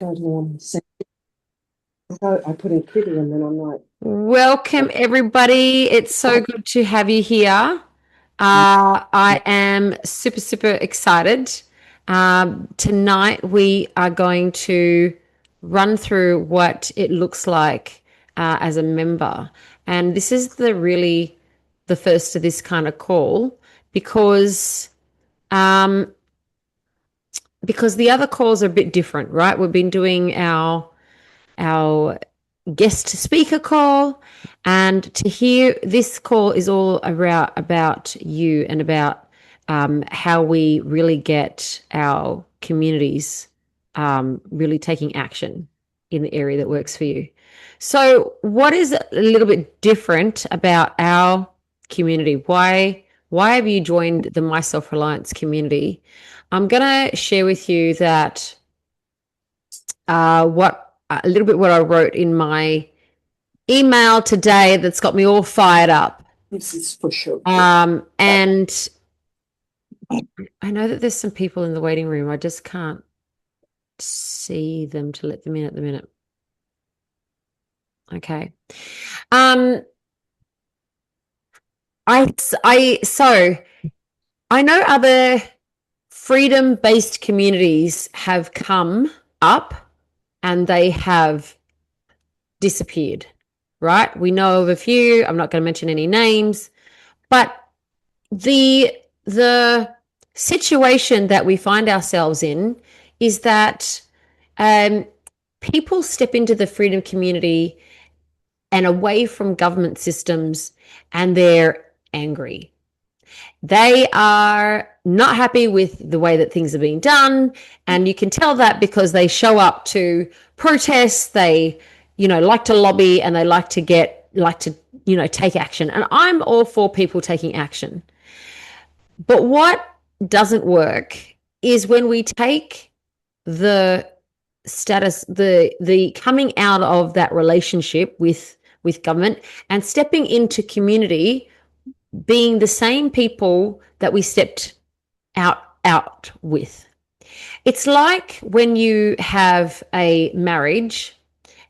I put in kitty and then I'm like, Welcome, everybody. It's so good to have you here. I am super, super excited. Tonight, we are going to run through what it looks like as a member. And this is the first of this kind of call because um, because the other calls are a bit different, right? We've been doing our guest speaker call. And to hear this call is all about you and about how we really get our communities really taking action in the area that works for you. So, what is a little bit different about our community? Why have you joined the My Self Reliance community? I'm going to share with you that what a little bit what I wrote in my email today that's got me all fired up. this is for sure. And I know that there's some people in the waiting room. I just can't see them to let them in at the minute. Okay. Um, so I know other freedom-based communities have come up and they have disappeared, right? We know of a few. I'm not going to mention any names, but the situation that we find ourselves in is that um, people step into the freedom community and away from government systems, and they're angry. They are not happy with the way that things are being done, and you can tell that because they show up to protests. They, like to lobby, and they take action. And I'm all for people taking action. But what doesn't work is when we take the the coming out of that relationship with government and stepping into community, being the same people that we stepped out with. It's like when you have a marriage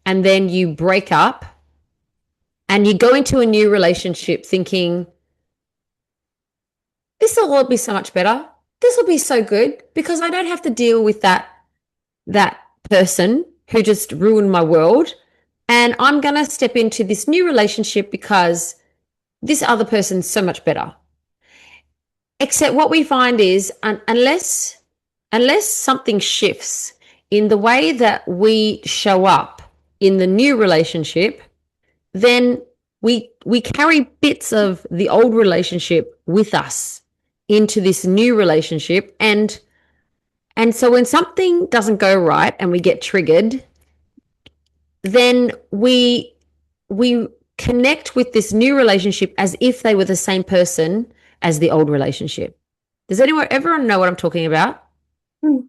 and then you break up and you go into a new relationship thinking, this will all be so much better. This will be so good because I don't have to deal with that person who just ruined my world. And I'm going to step into this new relationship because this other person's so much better. Except what we find is unless something shifts in the way that we show up in the new relationship, then we carry bits of the old relationship with us into this new relationship. And so when something doesn't go right and we get triggered, then we connect with this new relationship as if they were the same person as the old relationship. Does everyone know what I'm talking about? Hmm.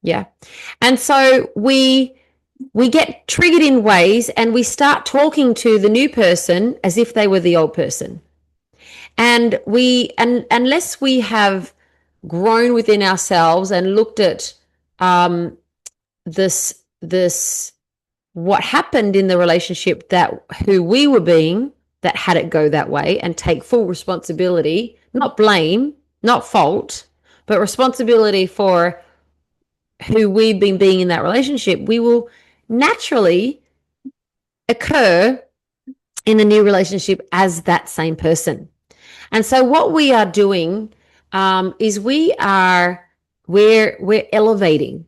Yeah. And so we get triggered in ways and we start talking to the new person as if they were the old person. And unless we have grown within ourselves and looked at this what happened in the relationship, that who we were being that had it go that way, and take full responsibility, not blame, not fault, but responsibility for who we've been being in that relationship, we will naturally occur in the new relationship as that same person. And so what we are doing is we're elevating.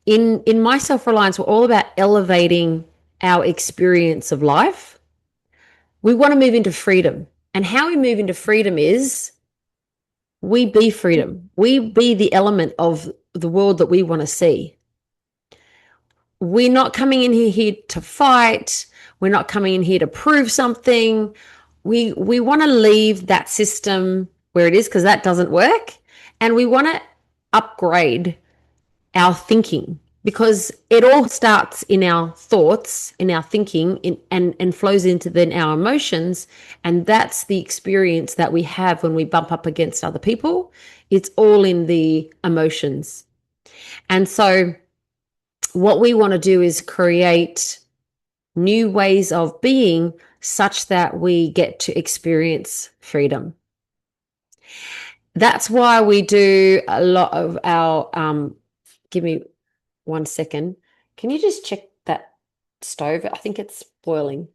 In My Self Reliance, we're all about elevating our experience of life. We want to move into freedom. And how we move into freedom is we be freedom. We be the element of the world that we want to see. We're not coming in here to fight. We're not coming in here to prove something. We want to leave that system where it is because that doesn't work. And we want to upgrade our thinking because it all starts in our thoughts, in our thinking, and flows into then our emotions. And that's the experience that we have when we bump up against other people. It's all in the emotions. And so what we want to do is create new ways of being such that we get to experience freedom. That's why we do a lot of our, give me 1 second. Can you just check that stove? I think it's boiling.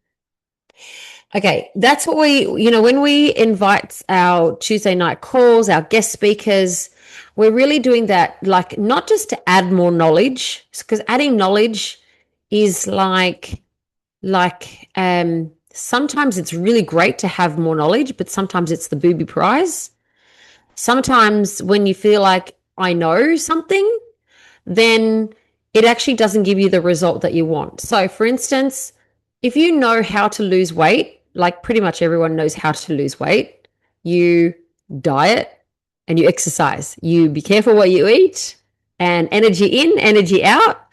Okay, that's what when we invite our Tuesday night calls, our guest speakers, we're really doing that, like, not just to add more knowledge, because adding knowledge is sometimes it's really great to have more knowledge, but sometimes it's the booby prize. Sometimes when you feel like I know something, then it actually doesn't give you the result that you want. So, for instance, if you know how to lose weight, like pretty much everyone knows how to lose weight, you diet and you exercise. You be careful what you eat, and energy in, energy out,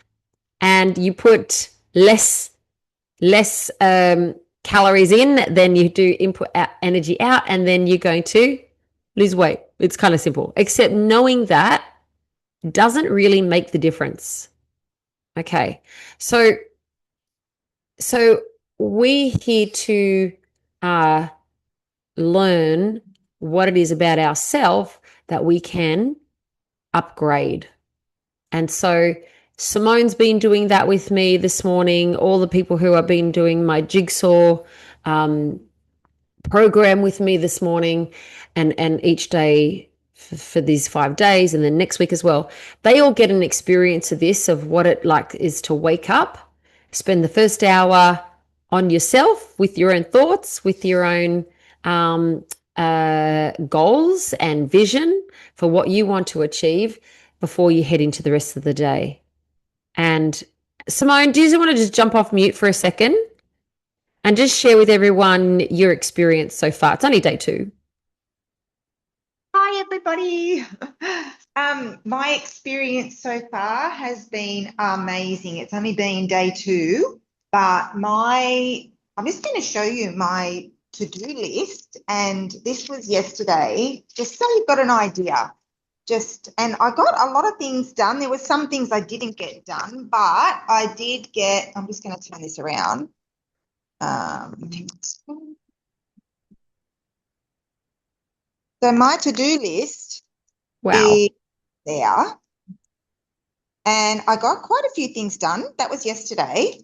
and you put less calories in than you do input energy out, and then you're going to lose weight. It's kind of simple, except knowing that doesn't really make the difference. Okay. So we're here to learn what it is about ourselves that we can upgrade. And so Simone's been doing that with me this morning. All the people who have been doing my jigsaw program with me this morning, and each day for these 5 days, and then next week as well, they all get an experience of this, of what it like is to wake up, spend the first hour on yourself with your own thoughts, with your own goals and vision for what you want to achieve before you head into the rest of the day. And Simone, do you want to just jump off mute for a second and just share with everyone your experience so far? It's only day 2. Hi, everybody. My experience so far has been amazing. It's only been day 2, but I'm just going to show you my to-do list, and this was yesterday, just so you've got an idea. And I got a lot of things done. There were some things I didn't get done, but I did get, I'm just going to turn this around. So my to-do list is there, and I got quite a few things done. That was yesterday,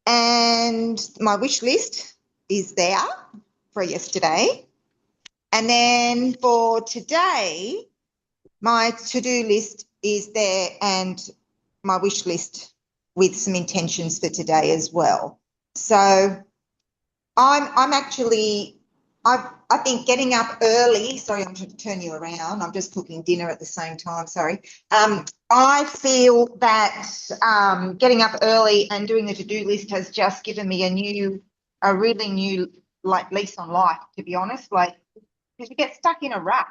and my wish list is there for yesterday. And then for today, my to-do list is there, and my wish list with some intentions for today as well. So I'm actually, I think getting up early, sorry, I'm trying to turn you around. I'm just cooking dinner at the same time, sorry. I feel that getting up early and doing the to-do list has just given me a really new lease on life, to be honest, because you get stuck in a rut.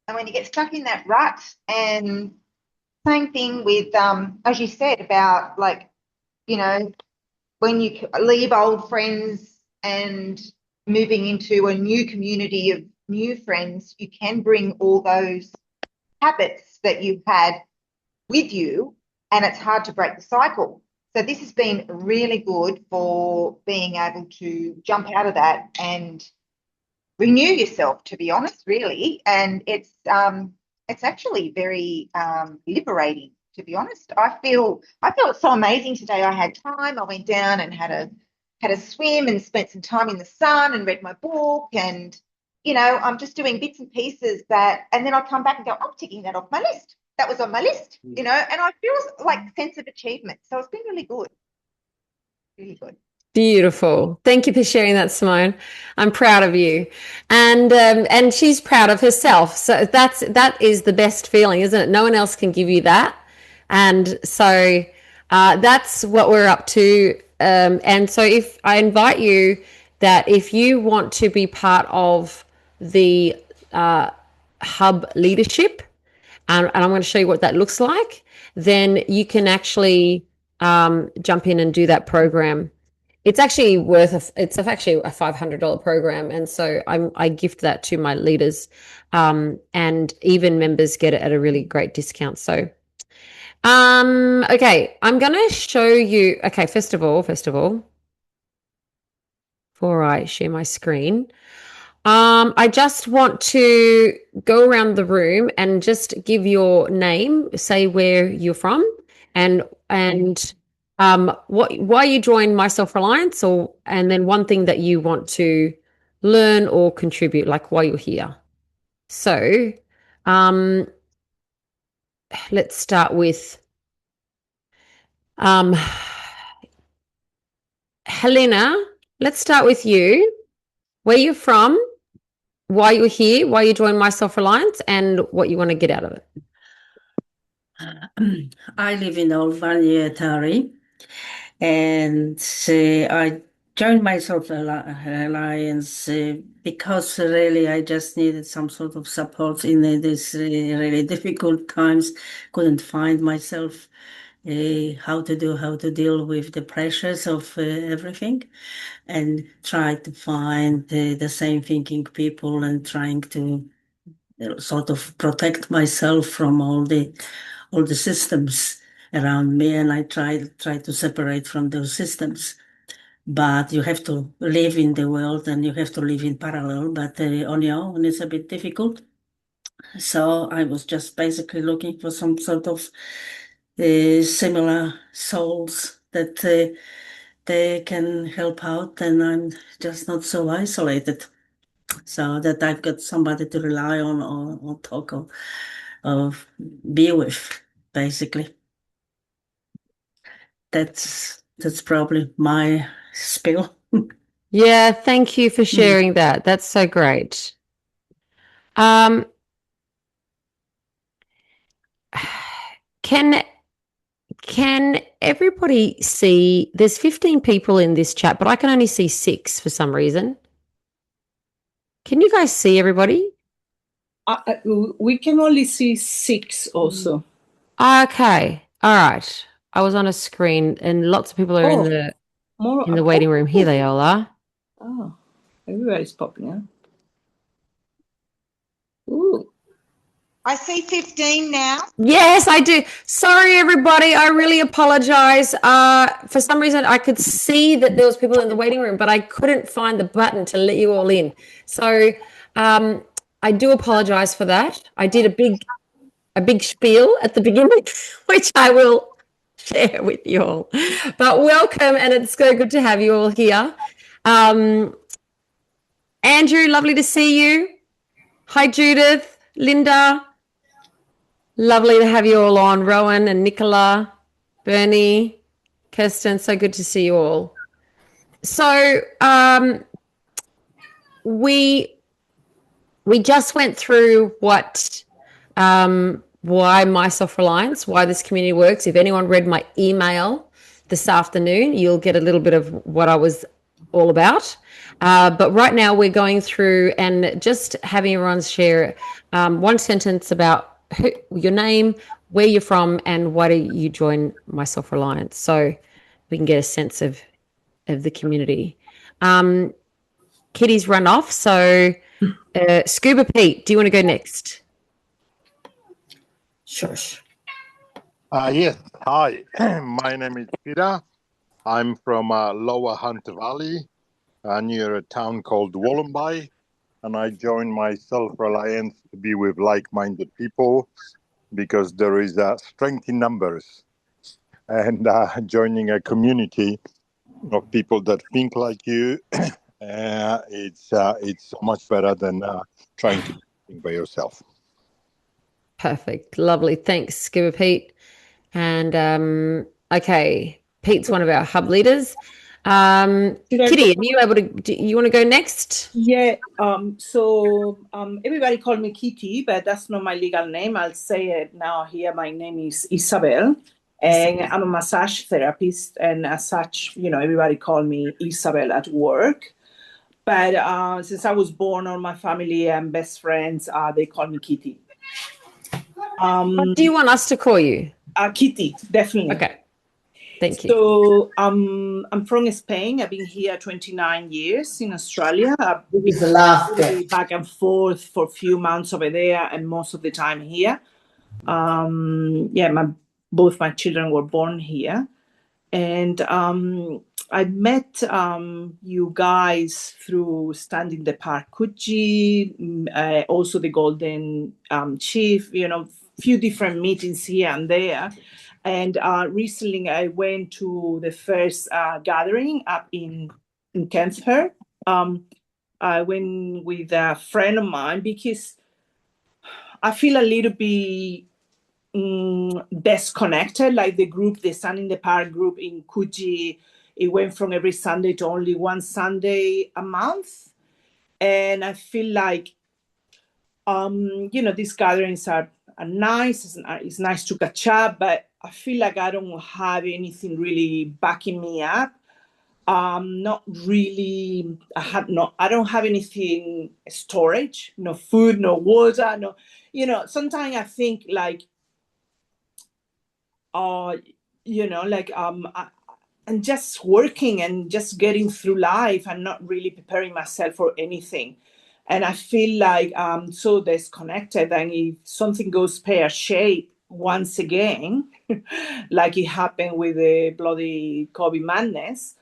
And when you get stuck in that rut, and same thing with, as you said, about when you leave old friends and moving into a new community of new friends, you can bring all those habits that you've had with you, and it's hard to break the cycle. So this has been really good for being able to jump out of that and renew yourself, to be honest, really. And it's actually very liberating, to be honest. I feel it's so amazing today. I had time. I went down and had a swim and spent some time in the sun and read my book, and I'm just doing bits and pieces and then I'll come back and go, I'm ticking that off my list. That was on my list, and I feel like a sense of achievement. So it's been really good. Really good. Beautiful. Thank you for sharing that, Simone. I'm proud of you, and she's proud of herself. So that is the best feeling, isn't it? No one else can give you that, and so that's what we're up to. And so, if I invite you, that if you want to be part of the hub leadership, and I'm going to show you what that looks like, then you can actually jump in and do that program. It's actually it's actually a $500 program, and so I gift that to my leaders, and even members get it at a really great discount. So Okay, I'm gonna show you. Okay, first of all, before I share my screen, I just want to go around the room and just give your name, say where you're from, and why you joined My Self Reliance, or and then one thing that you want to learn or contribute, like why you're here. So, um, let's start with um, Helena. Let's start with you. Where you're from, why you're here, why you joined My Self Reliance, and what you want to get out of it. I live in Old Tari, and I joined My Self Reliance because really I just needed some sort of support in these really difficult times. Couldn't find myself how to deal with the pressures of everything, and try to find the same thinking people and trying to sort of protect myself from all the systems around me, and I try to separate from those systems. But you have to live in the world and you have to live in parallel, but on your own it's a bit difficult. So I was just basically looking for some sort of similar souls that they can help out, and I'm just not so isolated. So that I've got somebody to rely on or talk or be with, basically. That's probably my spill. Yeah, thank you for sharing that. That's so great. Can everybody see? There's 15 people in this chat, but I can only see 6 for some reason. Can you guys see everybody? We can only see 6 also. Okay. All right. I was on a screen and lots of people are in the waiting room. Here they all are. Oh, everybody's popping up. Ooh. I see 15 now. Yes, I do. Sorry, everybody. I really apologize. For some reason, I could see that there was people in the waiting room, but I couldn't find the button to let you all in. So I do apologize for that. I did a big spiel at the beginning, which I will share with you all. But welcome, and it's so good to have you all here. Andrew, lovely to see you. Hi, Judith, Linda. Lovely to have you all on. Rowan and Nicola, Bernie, Kirsten, so good to see you all. So we just went through why My Self Reliance, why this community works. If anyone read my email this afternoon, you'll get a little bit of what I was all about. But right now we're going through and just having everyone share one sentence about your name, where you're from, and why do you join My Self Reliance, so we can get a sense of the community. Kitty's run off, so Scuba Pete, do you want to go next? Sure. Yes. Hi, my name is Peter. I'm from Lower Hunt Valley, near a town called Wollombi, and I joined My Self Reliance to be with like-minded people because there is strength in numbers, and joining a community of people that think like you, it's so much better than trying to think by yourself. Perfect. Lovely. Thanks, Scuba Pete. And okay, Pete's one of our hub leaders. Kitty, are you able to, do you want to go next? Yeah. So everybody call me Kitty, but that's not my legal name. I'll say it now here. My name is Isabel, and I'm a massage therapist. And as such, everybody call me Isabel at work. But since I was born, all my family and best friends, they call me Kitty. What do you want us to call you? Kitty, definitely. Okay. Thank you. So I'm from Spain. I've been here 29 years in Australia. I've been back and forth for a few months over there and most of the time here. My both my children were born here. And I met you guys through Standing the Park Coogee, also the Golden Chief, few different meetings here and there. And recently I went to the first gathering up in Kempsford. I went with a friend of mine because I feel a little bit disconnected, like the Sun in the Park group in Coogee. It went from every Sunday to only one Sunday a month. And I feel like, these gatherings are nice. It's nice to catch up, but I feel like I don't have anything really backing me up. Not really. I don't have anything storage, no food, no water, no, sometimes I think like, and just working and just getting through life and not really preparing myself for anything. And I feel like I'm so disconnected. And if something goes pear-shaped once again, like it happened with the bloody COVID madness,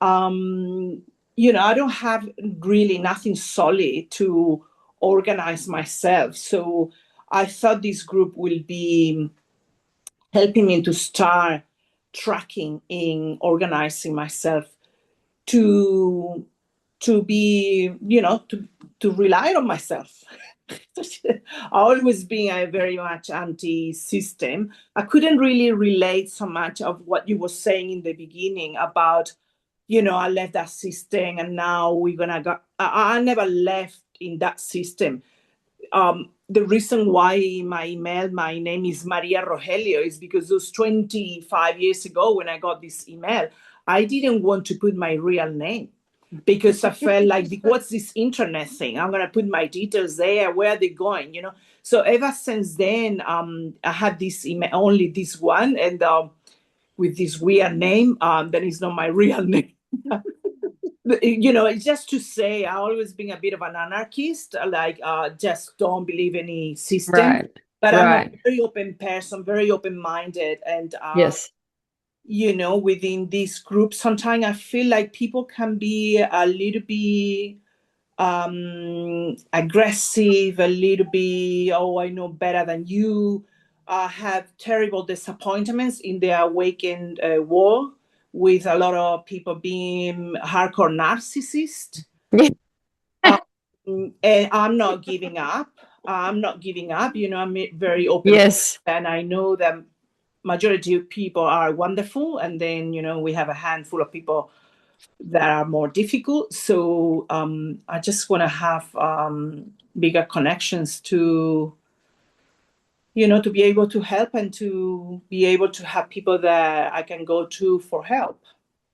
I don't have really nothing solid to organize myself. So I thought this group will be helping me to start tracking in organizing myself to be, to rely on myself. I always been a very much anti-system. I couldn't really relate so much of what you were saying in the beginning about, I left that system and now we're gonna go. I never left in that system. The reason why my name is Maria Rogelio is because those 25 years ago when I got this email, I didn't want to put my real name because I felt like, what's this internet thing? I'm going to put my details there. Where are they going? So ever since then, I had this email, only this one, and with this weird name, that is not my real name. It's just to say I've always been a bit of an anarchist, like just don't believe any system. Right. But right. I'm a very open person, very open-minded. And, yes. Within this group, sometimes I feel like people can be a little bit aggressive, a little bit, oh, I know better than you, have terrible disappointments in their awakened world, with a lot of people being hardcore narcissists. And I'm not giving up. I'm I'm very open. Yes. And I know that majority of people are wonderful. And then, we have a handful of people that are more difficult. So I just want to have bigger connections to, to be able to help and to be able to have people that I can go to for help.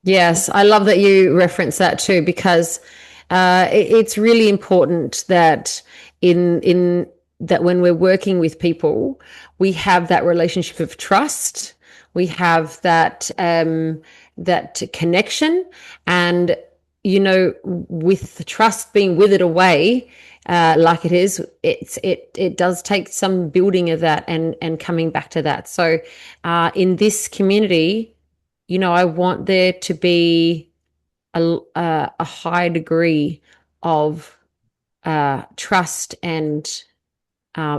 Yes, I love that you reference that too, because it's really important that in that when we're working with people, we have that relationship of trust, we have that that connection, and with the trust being withered away, like it is, it does take some building of that and coming back to that. So in this community, I want there to be a high degree of trust and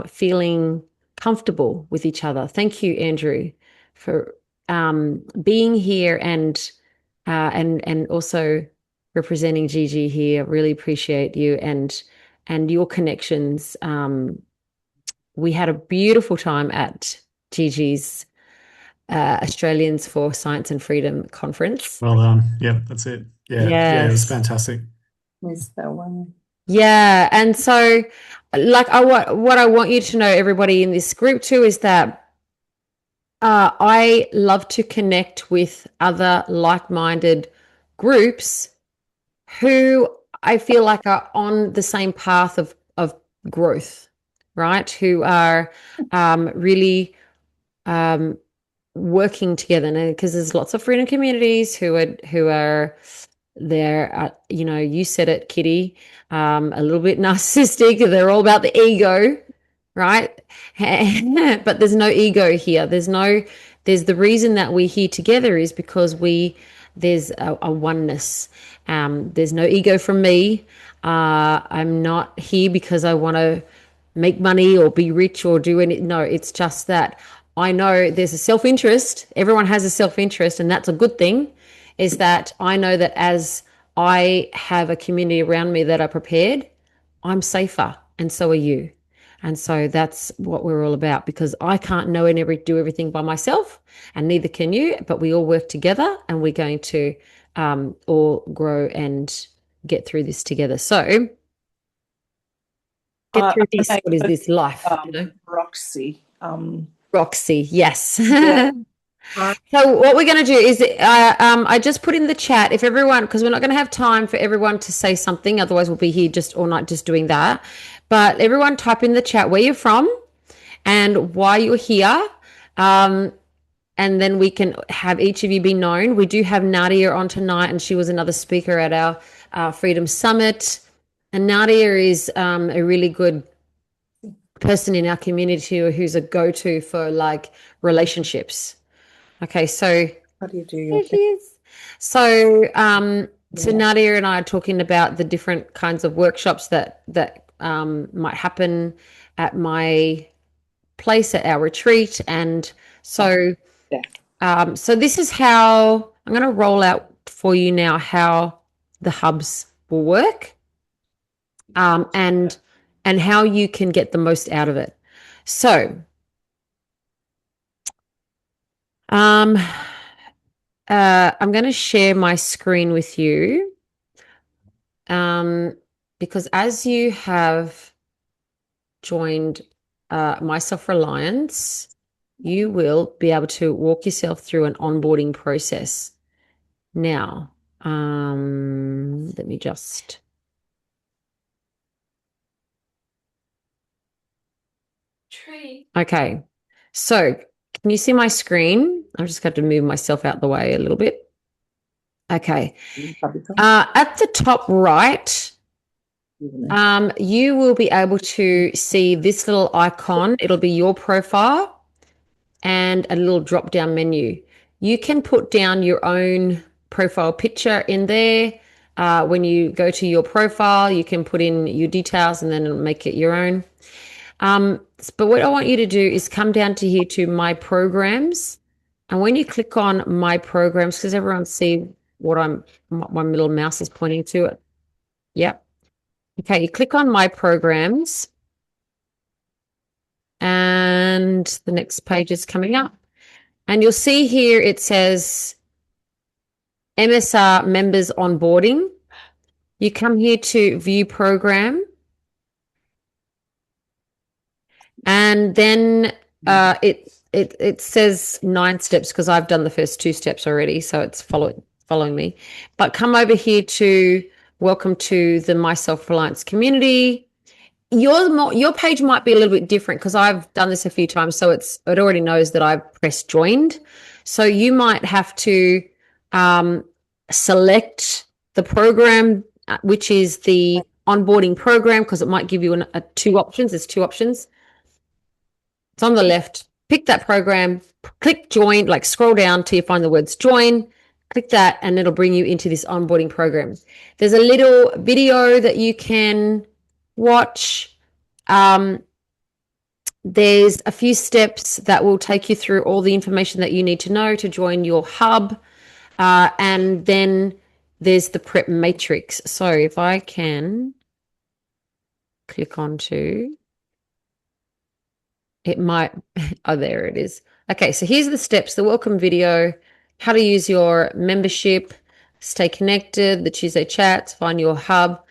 feeling comfortable with each other. Thank you, Andrew, for being here and also representing Gigi here. Really appreciate you and your connections. We had a beautiful time at Gigi's Australians for Science and Freedom conference. Well done. Yeah, that's it. Yeah, it was fantastic. Missed that one. Yeah, and so, like, what I want you to know, everybody in this group too, is that I love to connect with other like-minded groups who I feel like are on the same path of growth, right? Who are really working together, because there's lots of freedom communities who are there. You said it, Kitty, a little bit narcissistic. They're all about the ego, right? But there's no ego here. There's no there's the reason that we're here together is because there's a oneness. There's no ego from me. I'm not here because I want to make money or be rich or do any. No, it's just that I know there's a self-interest. Everyone has a self-interest, and that's a good thing, is that I know that as I have a community around me that are prepared, I'm safer, and so are you. And so that's what we're all about, because I can't know and do everything by myself, and neither can you, but we all work together, and we're going to all grow and get through this together. So get through this. What is this life? Roxy. Roxy, yes. Yeah. So what we're going to do is I just put in the chat, if everyone, because we're not going to have time for everyone to say something, otherwise we'll be here just all night just doing that. But everyone type in the chat where you're from and why you're here. And then we can have each of you be known. We do have Nadia on tonight, and she was another speaker at our Freedom Summit. And Nadia is a really good person in our community who's a go-to for like relationships. Okay, so how do you do your so Nadia and I are talking about the different kinds of workshops that might happen at my place at our retreat. And so so this is how I'm going to roll out for you now how the hubs will work, and how you can get the most out of it. So I'm going to share my screen with you, because as you have joined My Self Reliance, you will be able to walk yourself through an onboarding process. Now, let me just. Okay, so can you see my screen? I've just got to move myself out the way a little bit. Okay. At the top right, you will be able to see this little icon. It'll be your profile and a little drop-down menu. You can put down your own profile picture in there. When you go to your profile, you can put in your details and then make it your own. But what I want you to do is come down to here to My Programs. And when you click on My Programs, because everyone see what my little mouse is pointing to it. Yep. Okay, you click on My Programs. And the next page is coming up. And you'll see here it says MSR Members Onboarding. You come here to View Program. And then it says 9 steps, because I've done the first 2 steps already, so it's following me. But come over here to welcome to the My Self Reliance community. Your page might be a little bit different, because I've done this a few times, so it already knows that I've pressed joined. So you might have to select the program, which is the onboarding program, because it might give you 2 options. There's 2 options. It's on the left. Pick that program, click join, like scroll down till you find the words join, click that, and it'll bring you into this onboarding program. There's a little video that you can watch. There's a few steps that will take you through all the information that you need to know to join your hub. And then there's the prep matrix. So if I can click onto it, might, oh, there it is. Okay, so here's the steps: the welcome video, how to use your membership, stay connected, the Tuesday chats, find your hub,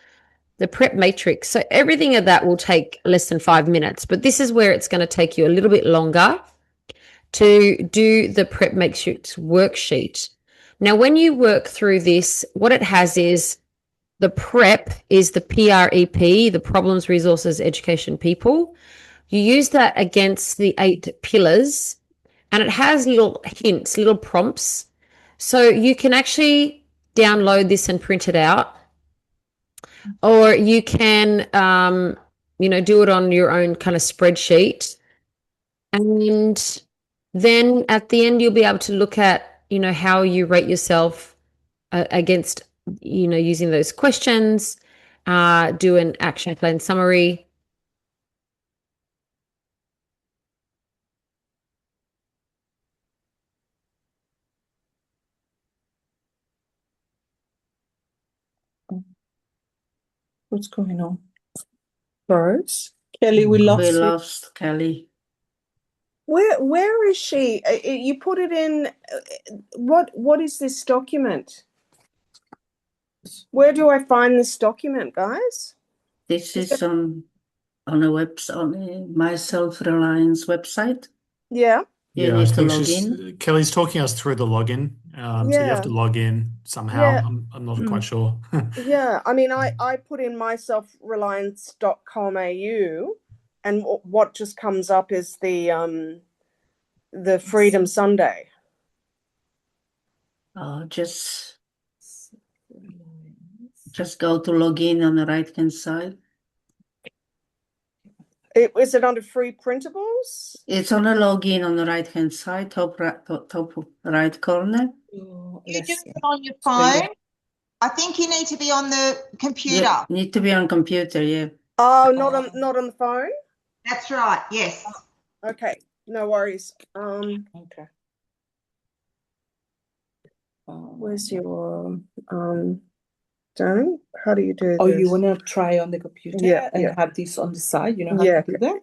the prep matrix. So everything of that will take less than 5 minutes, but this is where it's going to take you a little bit longer to do the prep matrix worksheet. Now, when you work through this, what it has is the prep is the PREP, the Problems, Resources, Education, People. You use that against the 8 pillars, and it has little hints, little prompts. So you can actually download this and print it out, or you can, do it on your own kind of spreadsheet. And Then at the end, you'll be able to look at, how you rate yourself against, using those questions, do an action plan summary. What's going on? Rose? Kelli, we lost Kelli. Where is she? You put it in. What is this document? Where do I find this document, guys? This is on a website, on the My Self Reliance website. Yeah. You need to log in. Kelli's talking us through the login. So you have to log in somehow. Yeah. I'm not quite sure. Yeah. I mean, I put in myselfreliance.com.au, and what just comes up is the Freedom Sunday. Just go to login on the right-hand side. Is it under free printables? It's on a login on the right-hand side, top right corner. You do it on your phone. I think you need to be on the computer. Yeah, need to be on computer, yeah. Oh, not on the phone? That's right, yes. Okay, no worries. Okay. Where's your Darren? How do you do this? You want to try on the computer and have this on the side? You know how to do that?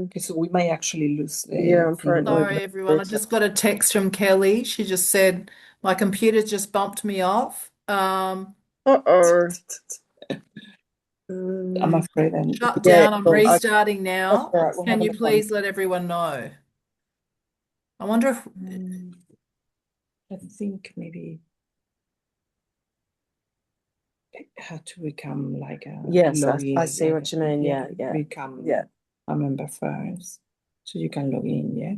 Okay, so we may actually lose the I'm afraid. Sorry, everyone. I just got a text from Kelli. She just said, my computer just bumped me off. Uh-oh. I'm afraid I'm Shut down. I'm restarting now. Right, we'll Can you please let everyone know? I wonder if... I think maybe it had to become like a Yes, login, I see what you mean. Yeah. Become a member first, so you can log in. Yeah.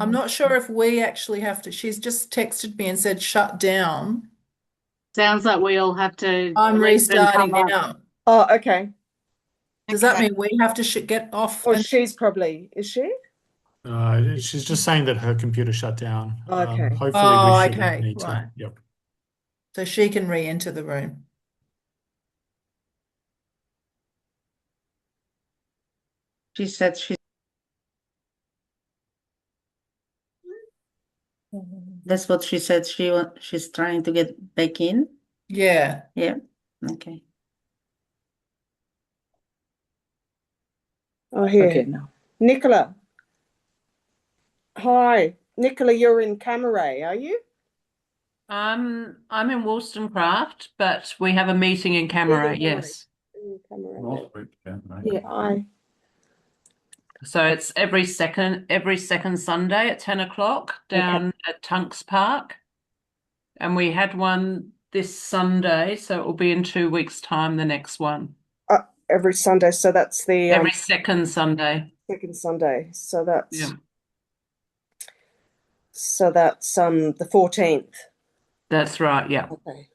I'm not sure if we actually have to. She's just texted me and said shut down. Sounds like we all have to. I'm restarting now. Oh, okay. Does that mean we have to get off? Or she's probably, is she? She's just saying that her computer shut down. Okay. Hopefully we shouldn't need to. Yep. So she can re-enter the room. She said that's what she said. She's trying to get back in. Yeah. Yeah. Okay. Oh, here. Okay, now. Nicola. Hi. Nicola, you're in Camaray, are you? I'm in Wollstonecraft, but we have a meeting in Camaray, yes. In Camaray. Yeah. Hi. So it's every second Sunday at 10 o'clock down at Tunks Park. And we had one this Sunday, so it will be in 2 weeks' time, the next one. Every Sunday, so that's the every second Sunday. Second Sunday. So that's the 14th. That's right, yeah. Okay.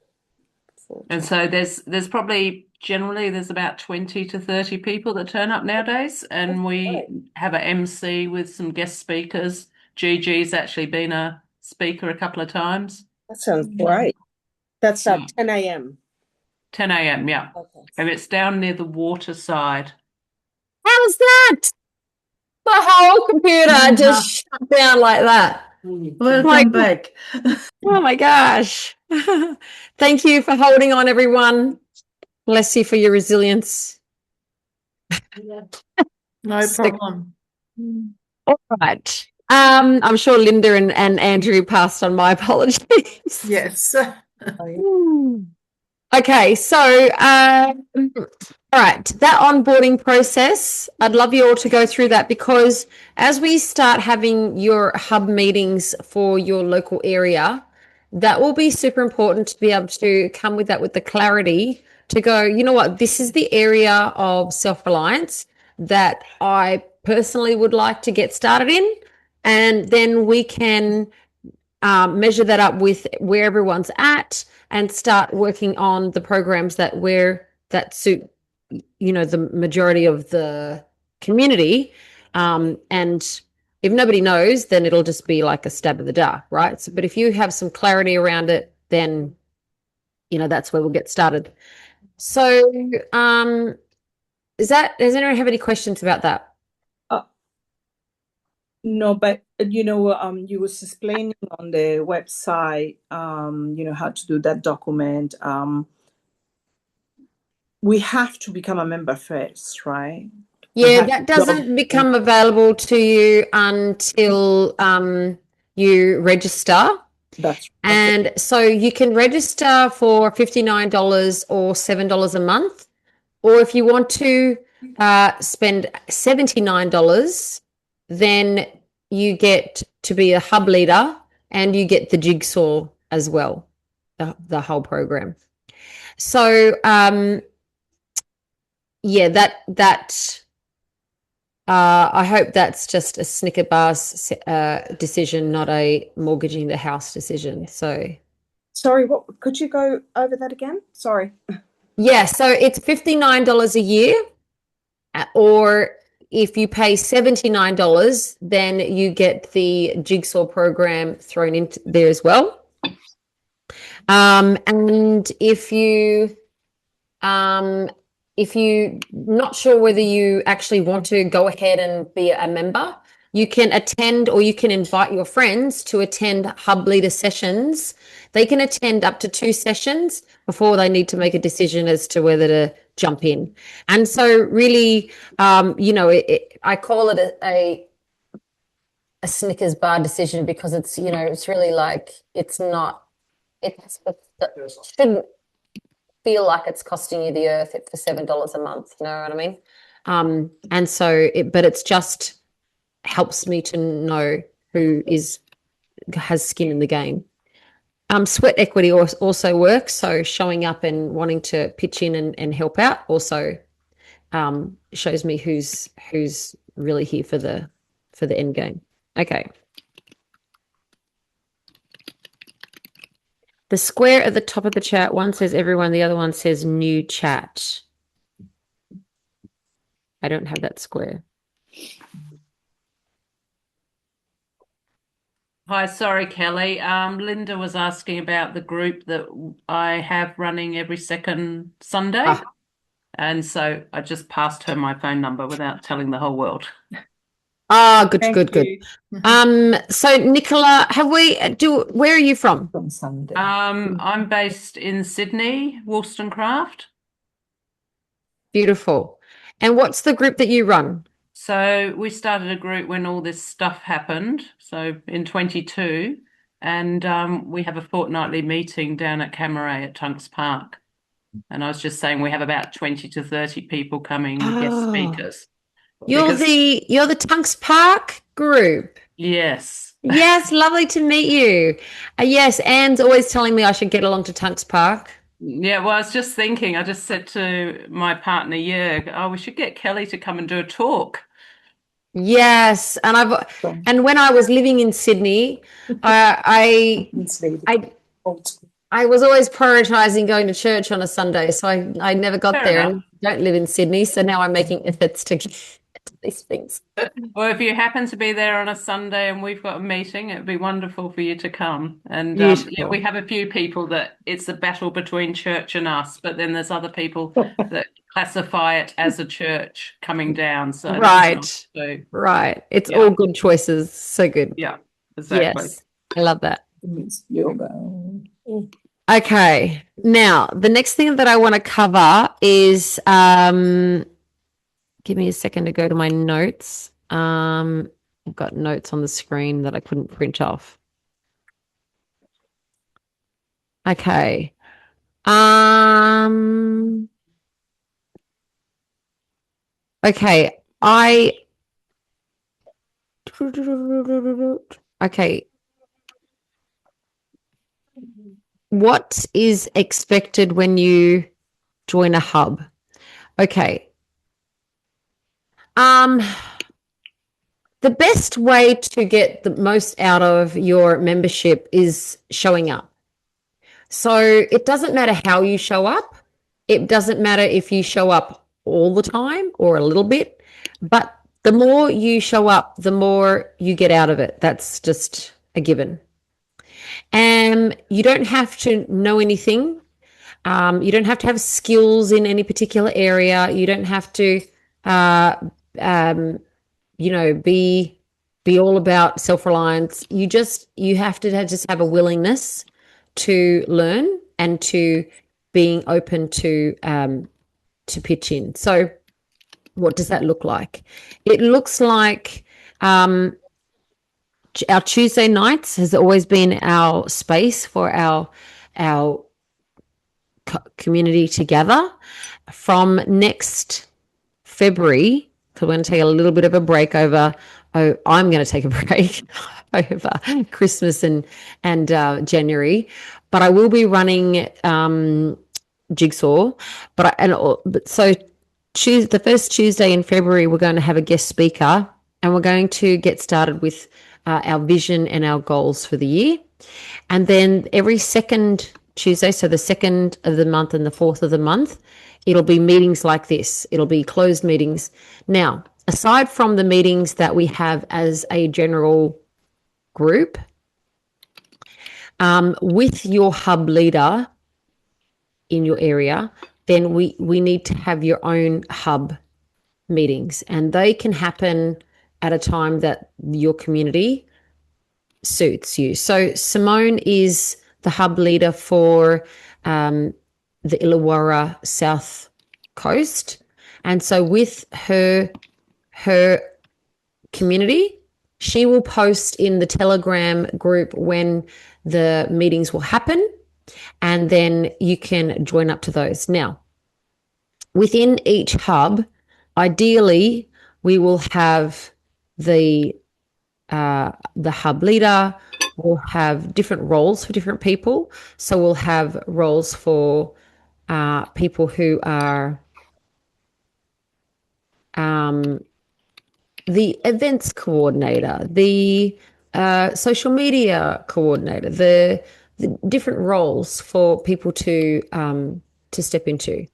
14th. And so there's probably generally there's about 20 to 30 people that turn up nowadays, and we have an MC with some guest speakers. Gigi's actually been a speaker a couple of times. That sounds great. That's 10 a.m. 10 a.m, yeah. Okay. And it's down near the water side. How's that? The whole computer just shut down like that. Welcome back. Oh my gosh. Thank you for holding on, everyone. Bless you for your resilience. No problem. All right. I'm sure Linda and Andrew passed on my apologies. Yes. Okay, so all right, that onboarding process, I'd love you all to go through that, because as we start having your hub meetings for your local area, that will be super important to be able to come with that with the clarity to go, you know what, this is the area of self-reliance that I personally would like to get started in, and then we can measure that up with where everyone's at and start working on the programs that suit, the majority of the community. And If nobody knows, then it'll just be like a stab in the dark, right? So, but if you have some clarity around it, then, that's where we'll get started. So, does anyone have any questions about that? No, but you was explaining on the website, how to do that document. We have to become a member first, right? Yeah, that doesn't become available to you until you register. That's right. And so you can register for $59 or $7 a month, or if you want to spend $79, then you get to be a hub leader and you get the jigsaw as well, the whole program. So yeah, that I hope that's just a Snicker bar's decision, not a mortgaging the house decision. So, sorry, what could you go over that again? Sorry. Yeah, so it's $59 a year, or if you pay $79, then you get the jigsaw program thrown into there as well. And if you're not sure whether you actually want to go ahead and be a member, you can attend, or you can invite your friends to attend Hub Leader sessions. They can attend up to 2 sessions before they need to make a decision as to whether to jump in. And so really, I call it a Snickers bar decision, because it's, it's really like, it shouldn't feel like it's costing you the earth for $7 a month. You know what I mean? And so but it's just helps me to know who has skin in the game. Sweat equity also works. So showing up and wanting to pitch in and help out also shows me who's really here for the end game. Okay. The square at the top of the chat, one says everyone, the other one says new chat. I don't have that square. Hi, sorry, Kelly. Linda was asking about the group that I have running every second Sunday. And so I just passed her my phone number without telling the whole world. Good. So Nicola, where are you from? From Sunday. I'm based in Sydney, Wollstonecraft. Beautiful. And what's the group that you run? So we started a group when all this stuff happened, so in 22, and we have a fortnightly meeting down at Camaray at Tunks Park. And I was just saying we have about 20 to 30 people coming, guest speakers. You're the Tunks Park group. Yes. Yes, lovely to meet you. Yes, Anne's always telling me I should get along to Tunks Park. Yeah, well, I was just thinking, I just said to my partner, we should get Kelly to come and do a talk. Yes, and when I was living in Sydney, I was always prioritizing going to church on a Sunday, so I never got there. And I don't live in Sydney, so now I'm making efforts to get to these things. Well, if you happen to be there on a Sunday and we've got a meeting, it'd be wonderful for you to come. And we have a few people that it's a battle between church and us, but then there's other people that classify it as a church coming down. So right. It's all good choices. So good. Yeah, exactly. Yes, I love that. Okay. Now, the next thing that I want to cover is, give me a second to go to my notes. I've got notes on the screen that I couldn't print off. Okay. Okay. Okay. What is expected when you join a hub? Okay. The best way to get the most out of your membership is showing up. So it doesn't matter how you show up. It doesn't matter if you show up all the time or a little bit, but The more you show up, the more you get out of it. That's just a given. And you don't have to know anything. You don't have to have skills in any particular area. You don't have to, be all about self-reliance. You have to just have a willingness to learn and to being open to pitch in. So what does that look like? It looks like our Tuesday nights has always been our space for our community together. From next February, because we're going to take a little bit of a break over. I'm going to take a break over Christmas and January, but I will be running Jigsaw. So the first Tuesday in February, we're going to have a guest speaker, and we're going to get started with our vision and our goals for the year. And then every second Tuesday, so the 2nd of the month and the 4th of the month, it'll be meetings like this. It'll be closed meetings. Now, aside from the meetings that we have as a general group, with your hub leader in your area, then we need to have your own hub meetings, and they can happen at a time that your community suits you. So Simone is the hub leader for the Illawarra South Coast, and so with her community, she will post in the Telegram group when the meetings will happen, and then you can join up to those. Now, within each hub, ideally, we will have the hub leader. We'll have different roles for different people. So we'll have roles for people who are the events coordinator, the social media coordinator, the different roles for people to step into.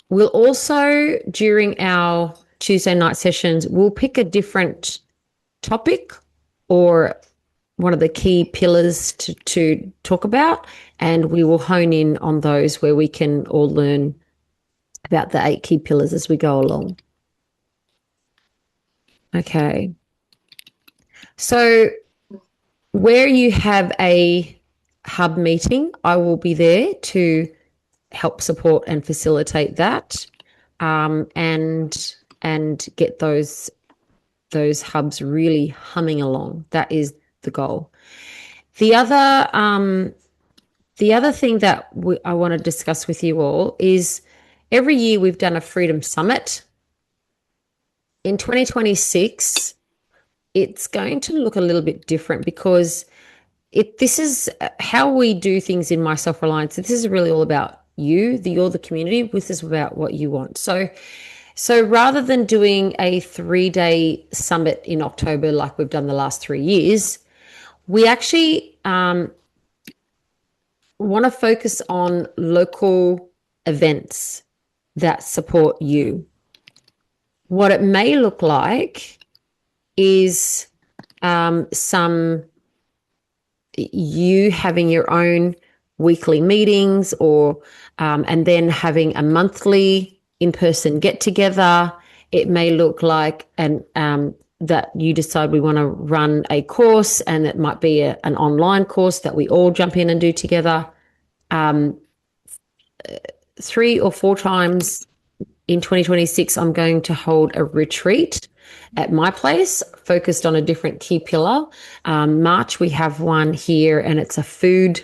We'll also, during our Tuesday night sessions, we'll pick a different topic or one of the key pillars to talk about, and we will hone in on those where we can all learn about the 8 key pillars as we go along. Okay. So where you have a hub meeting, I will be there to help support and facilitate that, and get those hubs really humming along. That is the goal. The other thing that I want to discuss with you all is every year we've done a Freedom Summit. In 2026, it's going to look a little bit different because this is how we do things in My Self Reliance. This is really all about you're the community. This is about what you want. So rather than doing a 3-day summit in October like we've done the last 3 years, we actually want to focus on local events that support you. What it may look like is some you having your own weekly meetings, or and then having a monthly in-person get-together. It may look like that you decide we want to run a course, and it might be an online course that we all jump in and do together. 3 or 4 times in 2026, I'm going to hold a retreat at my place focused on a different key pillar. March, we have one here, and it's a food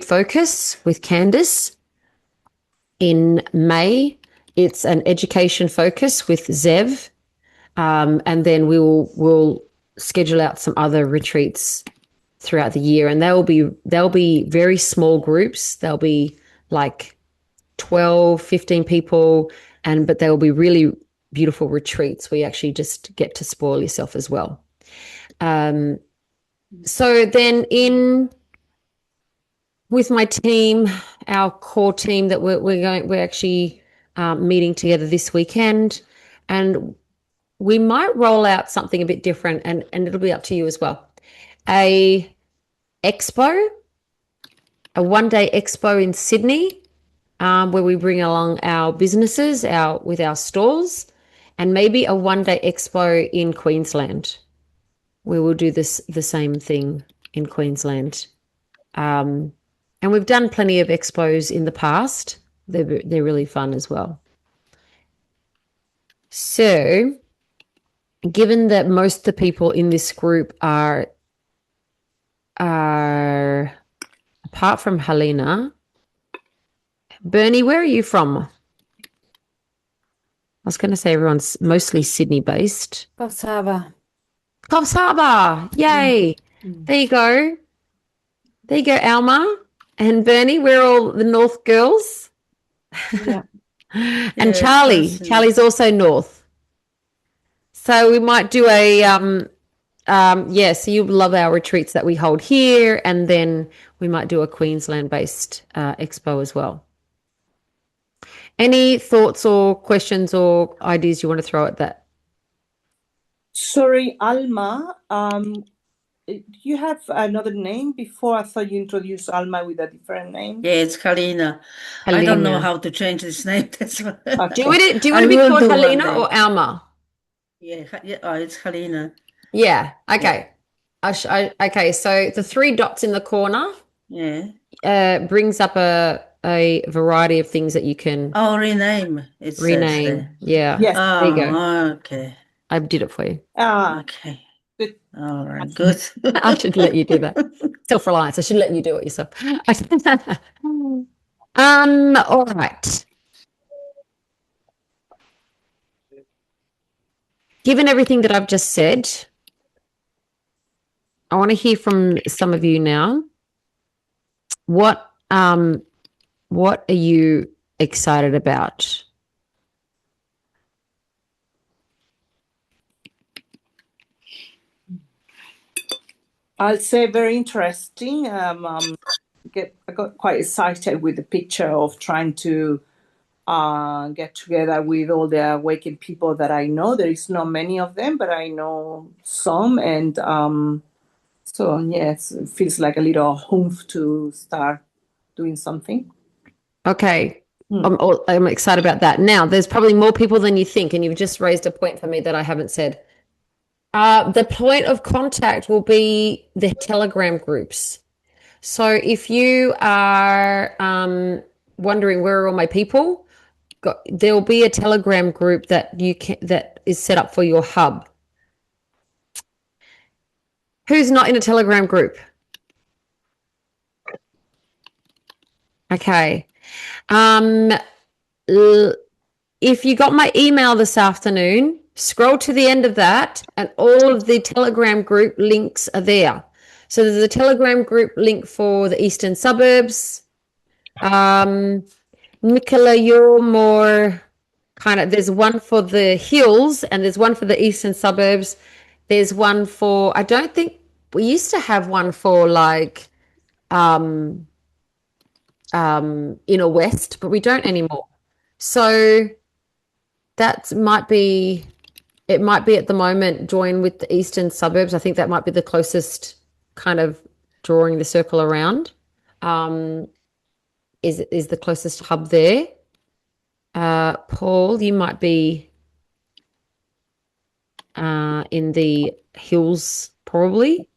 focus with Candice. In May, it's an education focus with Zev. And then we'll schedule out some other retreats throughout the year, and they'll be very small groups. They'll be like 12, 15 people, but they will be really beautiful retreats where you actually just get to spoil yourself as well. So then with my team, our core team that we're meeting together this weekend, and we might roll out something a bit different, and it'll be up to you as well. A one-day expo in Sydney, where we bring along our businesses with our stalls, and maybe a one-day expo in Queensland. We will do the same thing in Queensland. And we've done plenty of expos in the past. They're really fun as well. So, given that most of the people in this group are apart from Helena, Bernie, where are you from? I was going to say everyone's mostly Sydney based. Coffs Harbour. Coffs Harbour. Yay. There you go. There you go, Alma and Bernie. We're all the North girls. Yeah. And Charlie's also North. So we might do so you'll love our retreats that we hold here, and then we might do a Queensland-based expo as well. Any thoughts or questions or ideas you want to throw at that? Sorry, Alma, you have another name before? I thought you introduced Alma with a different name. Yeah, it's Helena. I don't know how to change this name. That's why. Do you want to be called Helena or Alma? Yeah, it's Helena. Yeah. Okay. Yeah. Okay. So the 3 dots in the corner. Yeah. Brings up a variety of things that you can. Rename. It rename. Yeah. Yes. There you go. Okay. I did it for you. Okay. Good. All right. Good. I should let you do that. Self-reliance. I should let you do it yourself. All right. Given everything that I've just said, I want to hear from some of you now. What are you excited about? I'll say very interesting. I got quite excited with the picture of trying to get together with all the awakened people that I know. There is not many of them, but I know some, and so yes, it feels like a little oomph to start doing something. Okay. I'm excited about that. Now, there's probably more people than you think, and you've just raised a point for me that I haven't said. The point of contact will be the Telegram groups. So if you are wondering where are all my people, there will be a Telegram group that is set up for your hub. Who's not in a Telegram group? Okay. If you got my email this afternoon, scroll to the end of that, and all of the Telegram group links are there. So there's a Telegram group link for the eastern suburbs. Nicola, you're more there's one for the hills, and there's one for the eastern suburbs. There's one for, I don't think we used to have one for like inner west, but we don't anymore. So it might be at the moment join with the eastern suburbs. I think that might be the closest kind of drawing the circle around. Is the closest hub there. Paul, you might be in the hills probably.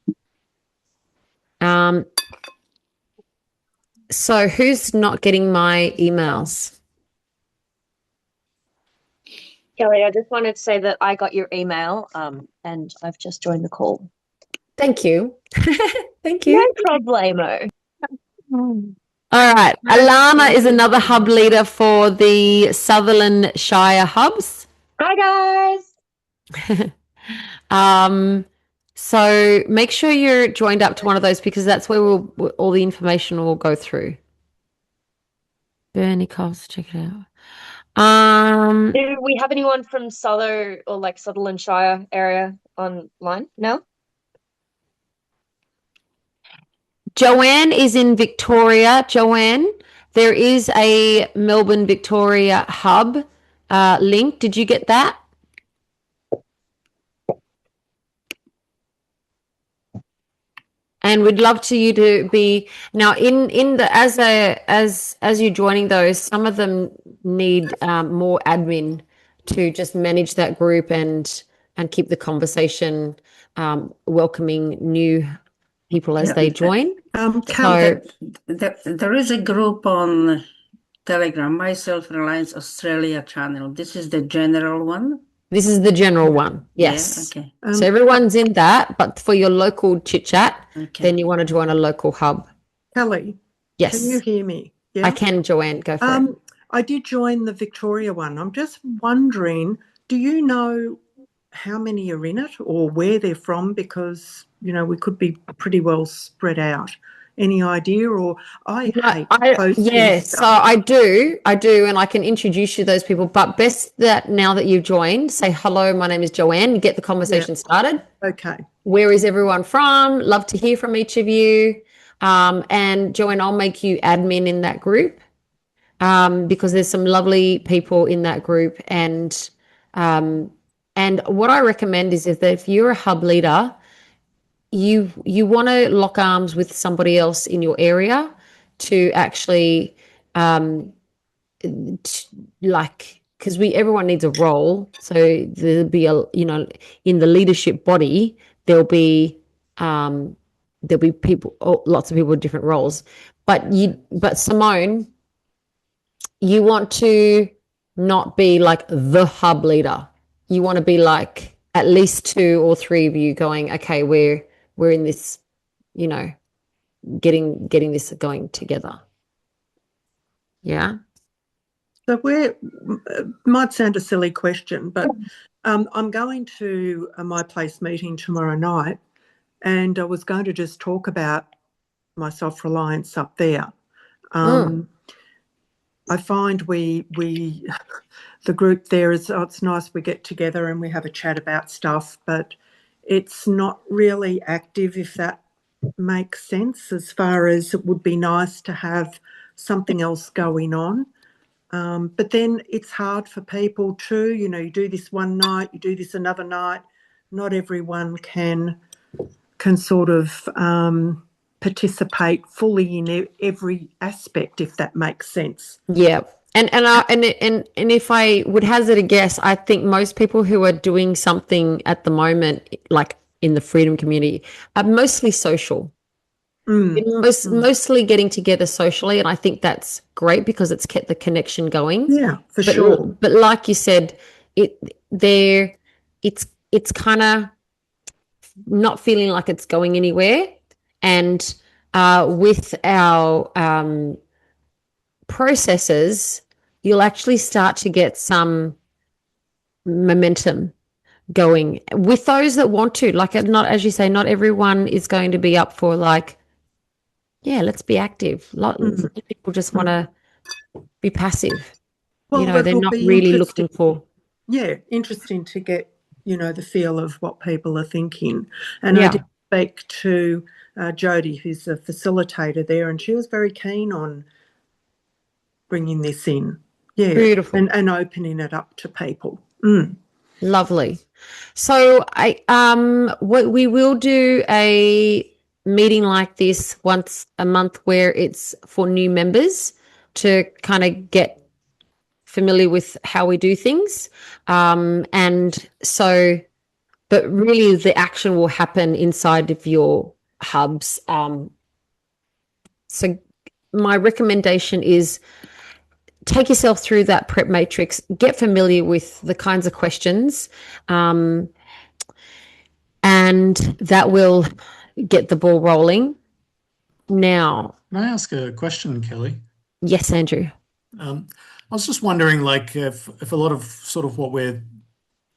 So who's not getting my emails? Kelly, I just wanted to say that I got your email and I've just joined the call. Thank you. Thank you. No problemo. All right. Alana is another hub leader for the Sutherland Shire hubs. Hi, guys. So make sure you're joined up to one of those, because that's where all the information will go through. Bernie Coles, check it out. Do we have anyone from Sutherland Shire area online? No? Joanne is in Victoria. Joanne, There is a Melbourne Victoria hub link. Did you get that? And we'd love to you to be now in the as you're joining those, some of them need more admin to just manage that group and keep the conversation welcoming new people as they join. There is a group on Telegram, My Self Reliance Australia channel. This is the general one. This is the general one. Yes. Yeah, okay. So everyone's in that, but for your local chit chat, then you want to join a local hub. Kelly. Yes. Can you hear me? Yeah? I can, Joanne. Go for it. I did join the Victoria one. I'm just wondering, do you know how many are in it or where they're from? Because, we could be pretty well spread out. Any idea? Or hate posting stuff. So I do, and I can introduce you to those people. But best that now that you've joined, say hello. My name is Joanne. Get the conversation started. Okay. Where is everyone from? Love to hear from each of you. And Joanne, I'll make you admin in that group because there's some lovely people in that group. And what I recommend is if you're a hub leader, you want to lock arms with somebody else in your area to actually because everyone needs a role, so there'll be in the leadership body there'll be people, lots of people with different roles, but Simone, you want to not be like the hub leader. You want to be like at least 2 or 3 of you going, okay, we're in this, getting this going together. Yeah. So might sound a silly question, but I'm going to a My Place meeting tomorrow night, and I was going to just talk about my self-reliance up there. I find the group there it's nice, we get together and we have a chat about stuff, but it's not really active, if that makes sense, as far as it would be nice to have something else going on. But then it's hard for people too, you do this one night, you do this another night. Not everyone can sort of participate fully in every aspect, if that makes sense. Yeah. And if I would hazard a guess, I think most people who are doing something at the moment, like in the freedom community, are mostly social. Mostly getting together socially, and I think that's great because it's kept the connection going. Yeah, for sure. But like you said, it's kind of not feeling like it's going anywhere, and with our processes, you'll actually start to get some momentum going with those that want to. Like, not, as you say, not everyone is going to be up for let's be active. A lot of people just want to be passive. Well, they're not really looking for. Yeah, interesting to get, the feel of what people are thinking. And I did speak to Jody, who's a facilitator there, and she was very keen on bringing this in. Yeah. Beautiful. And opening it up to people. Lovely. So we will do a meeting like this once a month where it's for new members to kind of get familiar with how we do things. And so, but really the action will happen inside of your hubs. So my recommendation is take yourself through that prep matrix, get familiar with the kinds of questions, and that will get the ball rolling. Now, may I ask a question, Kelly? Yes, Andrew. I was just wondering, if a lot of sort of what we're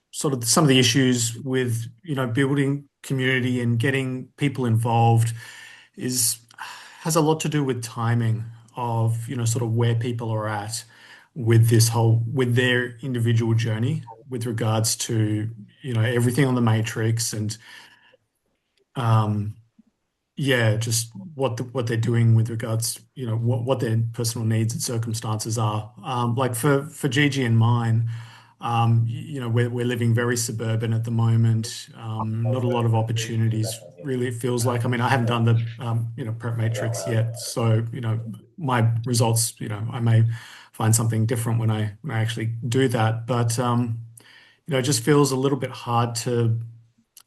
sort of some of the issues with, building community and getting people involved has a lot to do with timing of, sort of where people are at with with their individual journey with regards to, everything on the matrix and, yeah, just what they're doing with regards, what their personal needs and circumstances are. Like for Gigi and mine, we're living very suburban at the moment. Not a lot of opportunities, really, it feels like. I mean, I haven't done the prep matrix yet, so my results, I may find something different when I actually do that. But it just feels a little bit hard to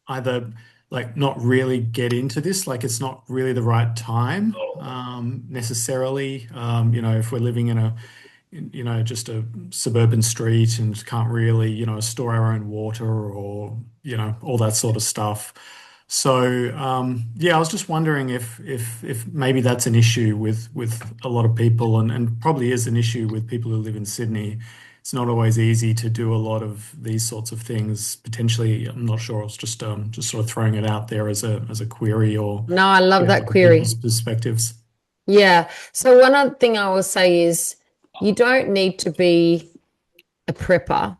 either like not really get into this, like it's not really the right time necessarily. If we're living in just a suburban street and can't really, store our own water or, all that sort of stuff. So yeah, I was just wondering if maybe that's an issue with a lot of people, and probably is an issue with people who live in Sydney. It's not always easy to do a lot of these sorts of things. Potentially, I'm not sure. I was just sort of throwing it out there as a query or No, I love that query. people's perspectives. Yeah. So one other thing I will say is you don't need to be a prepper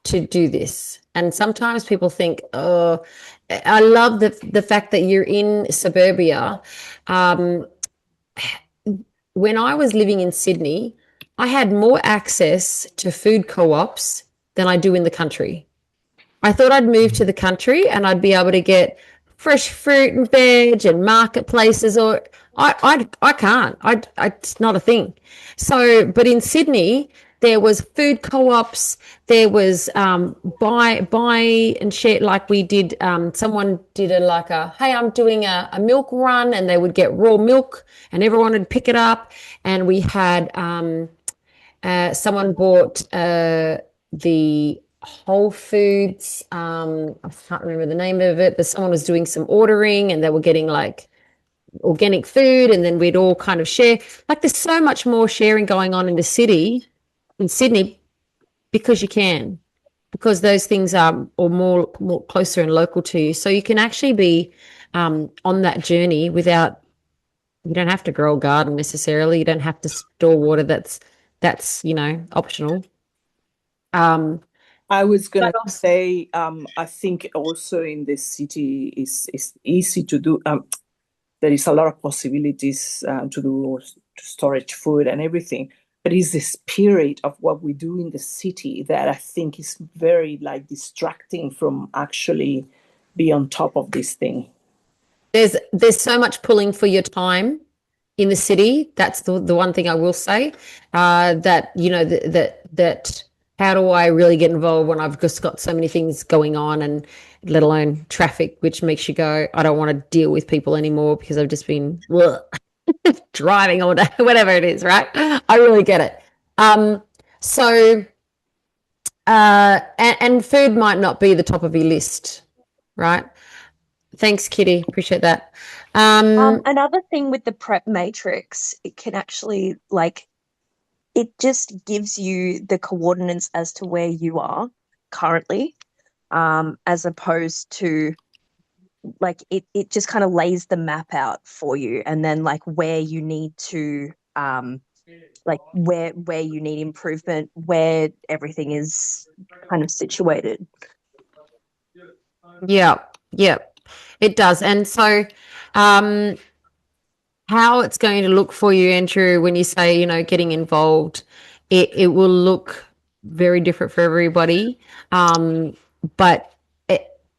to do this. And sometimes people think, oh, I love the fact that you're in suburbia. When I was living in Sydney, I had more access to food co-ops than I do in the country. I thought I'd move to the country and I'd be able to get fresh fruit and veg and marketplaces, or I can't. It's not a thing. So, but in Sydney, there was food co-ops. There was buy and share. Like we did, someone did hey, I'm doing a milk run, and they would get raw milk, and everyone would pick it up. And we had someone bought the Whole Foods. I can't remember the name of it, but someone was doing some ordering, and they were getting like organic food, and then we'd all kind of share. Like there's so much more sharing going on in in Sydney, because those things are or more closer and local to you. So you can actually be on that journey without, you don't have to grow a garden necessarily. You don't have to store water. That's optional. I was going to say, I think also in the city is easy to do. There is a lot of possibilities to do storage food and everything. But it's the spirit of what we do in the city that I think is very distracting from actually be on top of this thing. There's so much pulling for your time in the city. That's the one thing I will say. That how do I really get involved when I've just got so many things going on, and let alone traffic, which makes you go, I don't want to deal with people anymore because I've just been driving all day, whatever it is, right? I really get it. So and food might not be the top of your list, right? Thanks, Kitty. Appreciate that. Another thing with the prep matrix, it can actually it just gives you the coordinates as to where you are currently, as opposed to it just kind of lays the map out for you, and then where you need to where you need improvement, where everything is kind of situated. Yeah, it does. And so how it's going to look for you, Andrew, when you say, getting involved, it will look very different for everybody. But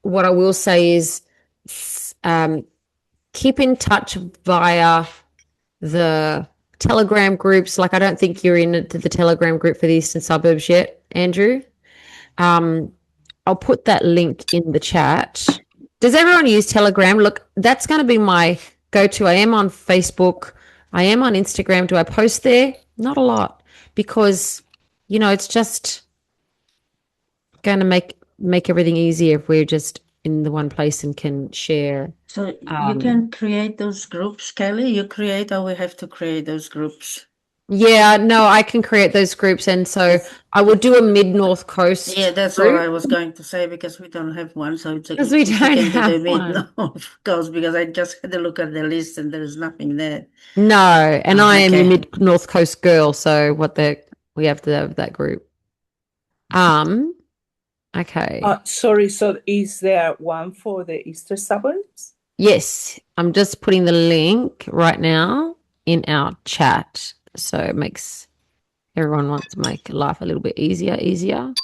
what I will say is keep in touch via the Telegram groups. I don't think you're in the Telegram group for the Eastern Suburbs yet, Andrew. I'll put that link in the chat. Does everyone use Telegram? Look, that's going to be my go-to. I am on Facebook. I am on Instagram. Do I post there? Not a lot, because, it's just going to make everything easier if we're just in the one place and can share. So you can create those groups, Kelly? You create, or we have to create those groups? Yeah, no, I can create those groups, and so I will do a Mid-North Coast. Yeah, that's group. all I was going to say, because we don't have one, so it's because we don't have one. Mid-North Coast, because I just had a look at the list and there is nothing there. No, and I am a Mid-North Coast girl, so we have to have that group. Okay. Sorry, so is there one for the Eastern Suburbs? Yes, I'm just putting the link right now in our chat. So it makes everyone wants to make life a little bit easier.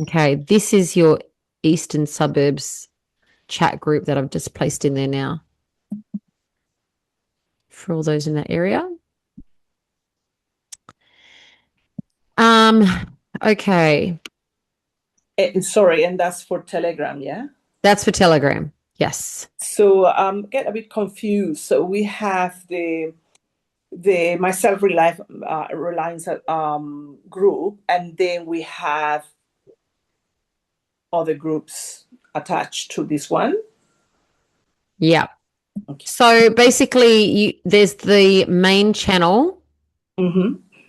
Okay, this is your Eastern Suburbs chat group that I've just placed in there now for all those in that area. Okay. Sorry, and that's for Telegram, yeah? That's for Telegram, yes. So get a bit confused. So we have the My Self Reliance group, and then we have other groups attached to this one. Yeah. Okay. So basically, there's the main channel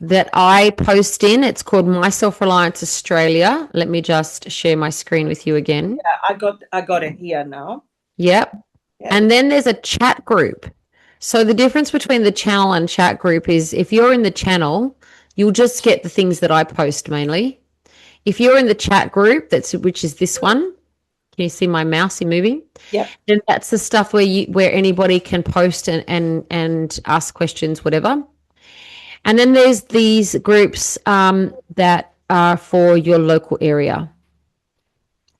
that I post in. It's called My Self Reliance Australia. Let me just share my screen with you again. Yeah, I got it here now. Yep. And then there's a chat group. So the difference between the channel and chat group is if you're in the channel, you'll just get the things that I post mainly. If you're in the chat group, which is this one, can you see my mouse moving? Yeah. Then that's the stuff where anybody can post and ask questions, whatever. And then there's these groups that are for your local area.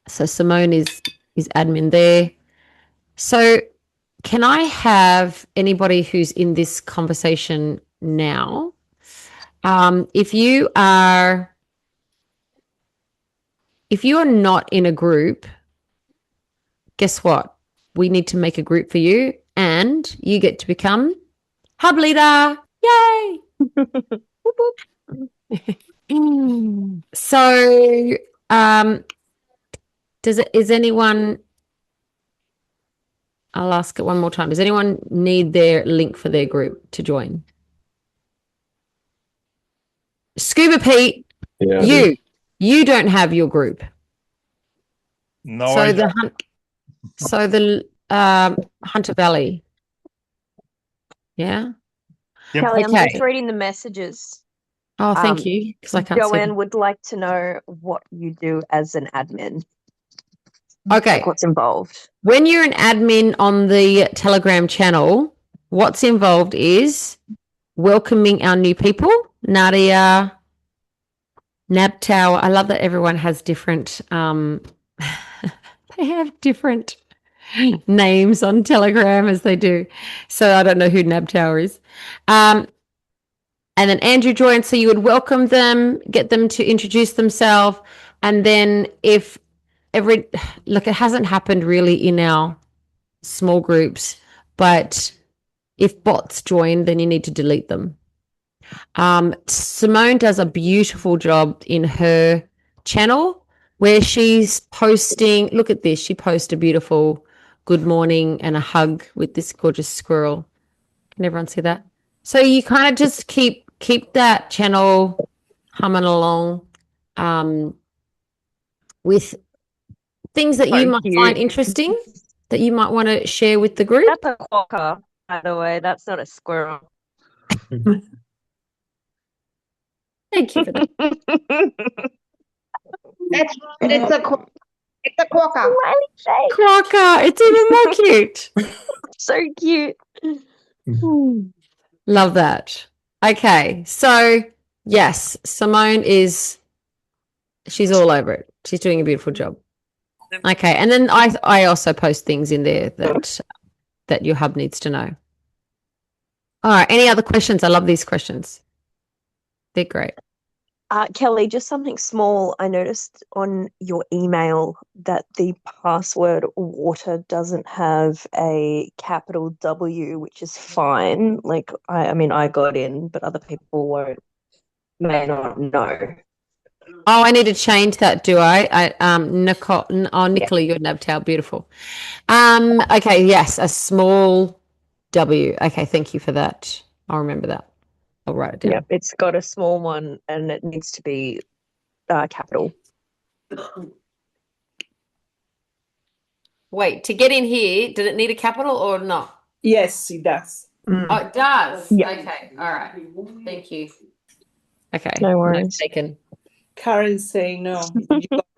So Simone is admin there. So can I have anybody who's in this conversation now? If you are not in a group, guess what? We need to make a group for you, and you get to become hub leader. Yay! So, is anyone? I'll ask it one more time. Does anyone need their link for their group to join? Scuba Pete, Yeah, you don't have your group. No, So I the Hunter Valley. Yeah. Yep. Kelli, I'm Okay. just reading the messages. Oh, thank you. Because I can't see Joanne them. would like to know what you do as an admin. Okay. Like what's involved. When you're an admin on the Telegram channel, what's involved is welcoming our new people. Nadia, Nabtower. I love that everyone has different they have different names on Telegram as they do. So I don't know who Nabtower is. And then Andrew joined, so you would welcome them, get them to introduce themselves, and then if it hasn't happened really in our small groups, but if bots join, then you need to delete them. Simone does a beautiful job in her channel where she's posting, look at this, she posts a beautiful good morning and a hug with this gorgeous squirrel. Can everyone see that? So you kind of just keep that channel humming along with things that you might find interesting that you might want to share with the group. That's a quokka, by the way. That's not a squirrel. Thank you for that. It's a quokka. Quokka. It's even more cute. So cute. Love that. Okay. So, yes, Simone she's all over it. She's doing a beautiful job. Okay. And then I also post things in there that your hub needs to know. All right. Any other questions? I love these questions. They're great. Kelli, just something small. I noticed on your email that the password water doesn't have a capital W, which is fine. Like, I mean, I got in, but other people may not know. Oh, I need to change that, do I? Nicole, Nicola, you're Nabtow, beautiful. Okay, yes, a small W. Okay, thank you for that. I'll remember that. I'll write it down. Yep, it's got a small one and it needs to be capital. Wait, to get in here, did it need a capital or not? Yes, it does. Oh, it does? Yeah. Okay, all right. Thank you. Okay. No worries. Taken. Karen's saying no.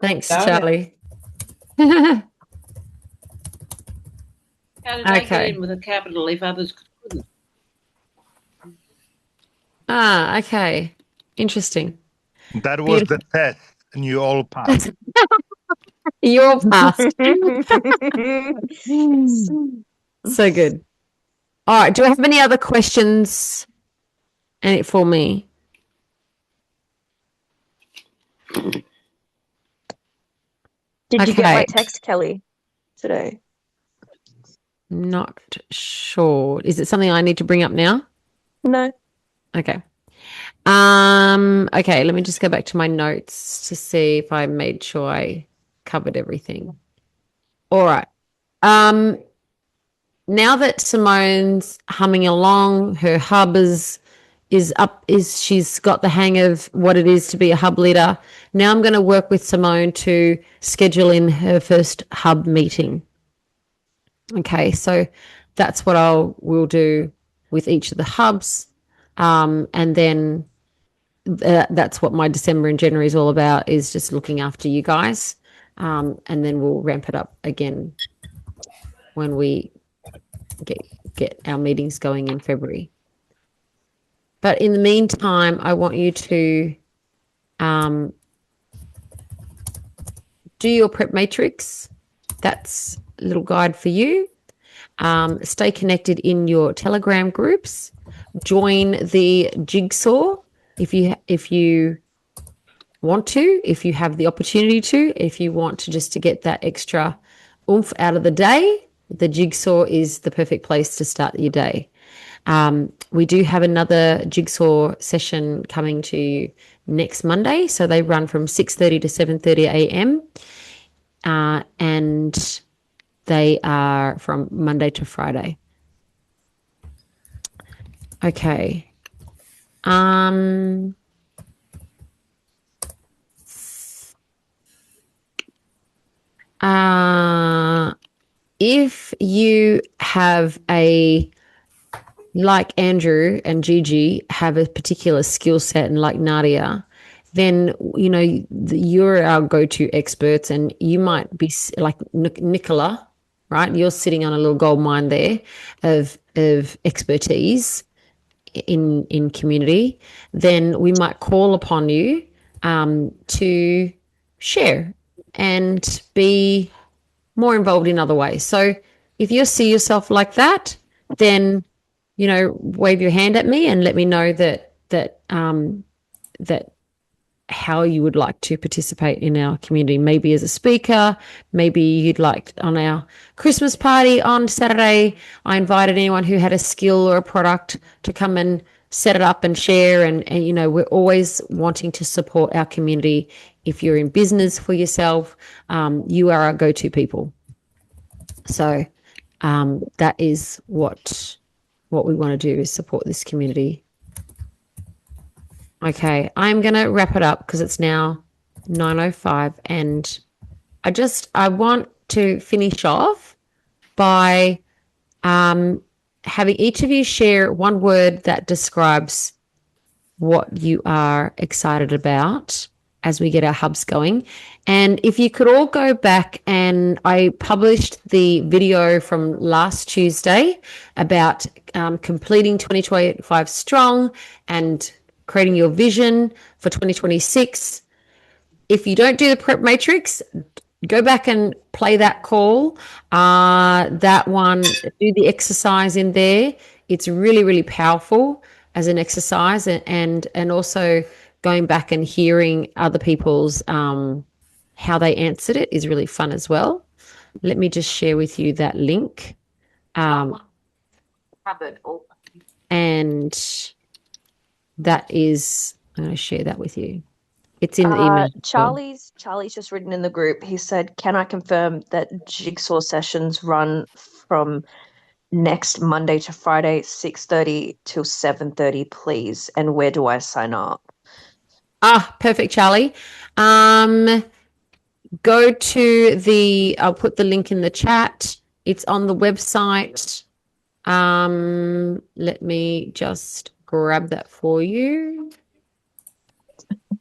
Thanks, got it. Charlie. How did they get Okay. in with a capital if others couldn't? Ah, okay. Interesting. That was the test, and you all passed. You're past. So good. All right. Do I have any other questions for me? Did you get my Okay. text, Kelly, today? Not sure. Is it something I need to bring up now? No. Okay. Okay, let me just go back to my notes to see if I made sure I covered everything. All right. Now that Simone's humming along, her hub is she's got the hang of what it is to be a hub leader. Now I'm going to work with Simone to schedule in her first hub meeting. Okay, so that's what we'll do with each of the hubs. And then that's what my December and January is all about, is just looking after you guys. And then we'll ramp it up again when we get our meetings going in February. But in the meantime, I want you to do your prep matrix. That's a little guide for you. Stay connected in your Telegram groups. Join the jigsaw if you want to, if you have the opportunity to, if you want to just to get that extra oomph out of the day, the jigsaw is the perfect place to start your day. We do have another jigsaw session coming to you next Monday. So they run from 6:30 to 7:30 a.m. And they are from Monday to Friday. Okay. If you have like Andrew and Gigi have a particular skill set, and like Nadia, then, you're our go-to experts, and you might be like Nicola, right? You're sitting on a little gold mine there of expertise in community. Then we might call upon you to share and be more involved in other ways. So if you see yourself like that, then, wave your hand at me and let me know that how you would like to participate in our community. Maybe as a speaker, maybe you'd like on our Christmas party on Saturday, I invited anyone who had a skill or a product to come and set it up and share. And we're always wanting to support our community. If you're in business for yourself, you are our go-to people. So that is what we want to do, is support this community. Okay, I'm going to wrap it up because it's now 9:05, and I want to finish off by having each of you share one word that describes what you are excited about as we get our hubs going. And if you could all go back, and I published the video from last Tuesday about completing 2025 strong and creating your vision for 2026. If you don't do the prep matrix, go back and play that call. That one, do the exercise in there. It's really, really powerful as an exercise, and also going back and hearing other people's how they answered it is really fun as well. Let me just share with you that link. And that is, I'm going to share that with you. It's in the email. Charlie's just written in the group. He said, "Can I confirm that jigsaw sessions run from next Monday to Friday, 6:30 till 7:30, please? And where do I sign up?" Perfect, Charlie. Go to I'll put the link in the chat. It's on the website. Let me just grab that for you.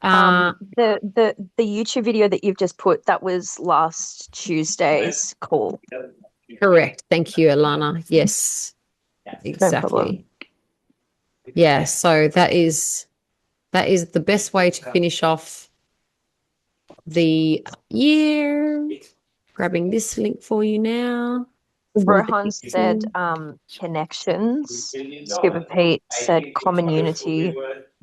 The YouTube video that you've just put, that was last Tuesday's call. Correct. Thank you, Alana. Yes, exactly. Yeah, so that is the best way to finish off the year. Grabbing this link for you now. Rohan said connections. Scuba Pete said common unity.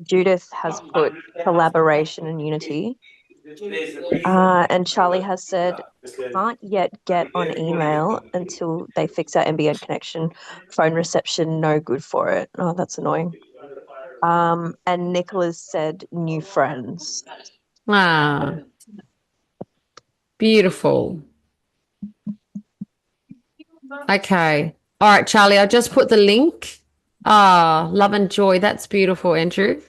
Judith has put collaboration and unity. And Charlie has said can't yet get on email until they fix our NBN connection. Phone reception, no good for it. Oh, that's annoying. And Nicholas said new friends. Ah, beautiful. Okay. All right, Charlie, I just put the link. Ah, love and joy. That's beautiful, Andrew.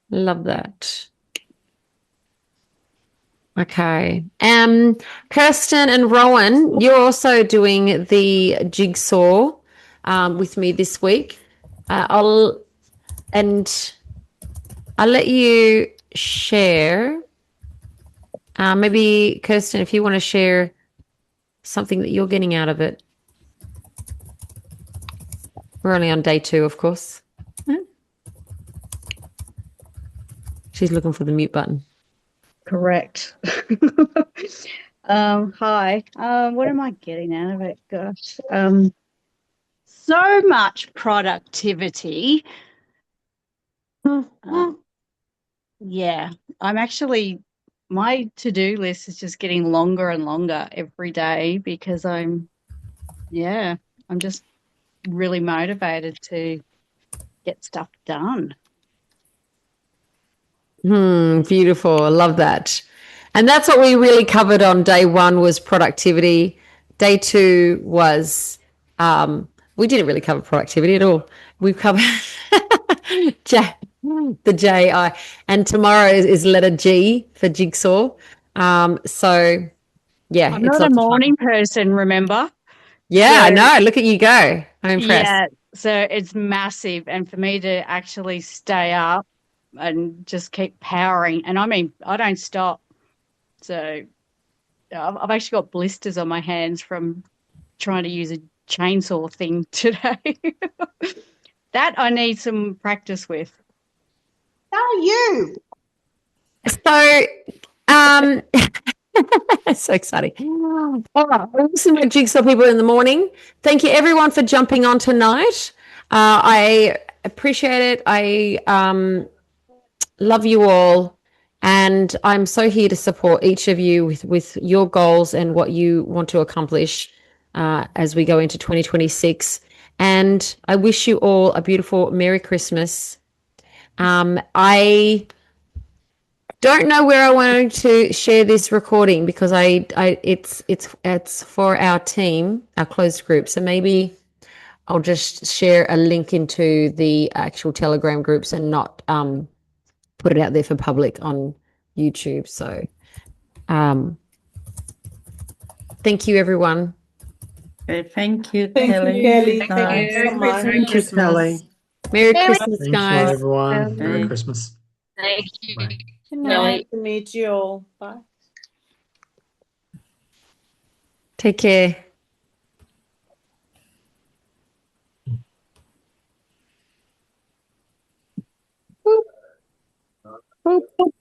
Love that. Okay. Kirsten and Rowan, you're also doing the jigsaw with me this week. I'll let you share. Maybe Kirsten, if you want to share something that you're getting out of it. We're only on day 2, of course. She's looking for the mute button. Correct. Hi. What am I getting out of it? Gosh. So much productivity. Yeah, my to-do list is just getting longer and longer every day because I'm just really motivated to get stuff done. Beautiful. I love that. And that's what we really covered on day 1 was productivity. Day 2 was, we didn't really cover productivity at all. We've covered the JI. And tomorrow is letter G for jigsaw. So, yeah. I'm not a morning person, remember? Yeah, I know. Look at you go. I'm impressed. Yeah, so it's massive. And for me to actually stay up and just keep powering, and I mean, I don't stop. So I've actually got blisters on my hands from trying to use a chainsaw thing today. That I need some practice with. How are you? So, it's so exciting. All right. Listen to Jigsaw people in the morning. Thank you everyone for jumping on tonight. I appreciate it. I love you all. And I'm so here to support each of you with your goals and what you want to accomplish as we go into 2026. And I wish you all a beautiful Merry Christmas. I don't know where I wanted to share this recording because it's for our team, our closed group. So maybe I'll just share a link into the actual Telegram groups and not put it out there for public on YouTube. So thank you, everyone. Okay, thank you, Thank you, Kelli. Kelli. Bye. Thank you so much. Thank you, Kelly. Merry Christmas, Thank you, guys. everyone. Merry Christmas. Thank you. Bye. Good night. To meet you all. Bye. Take care. Boop, boop.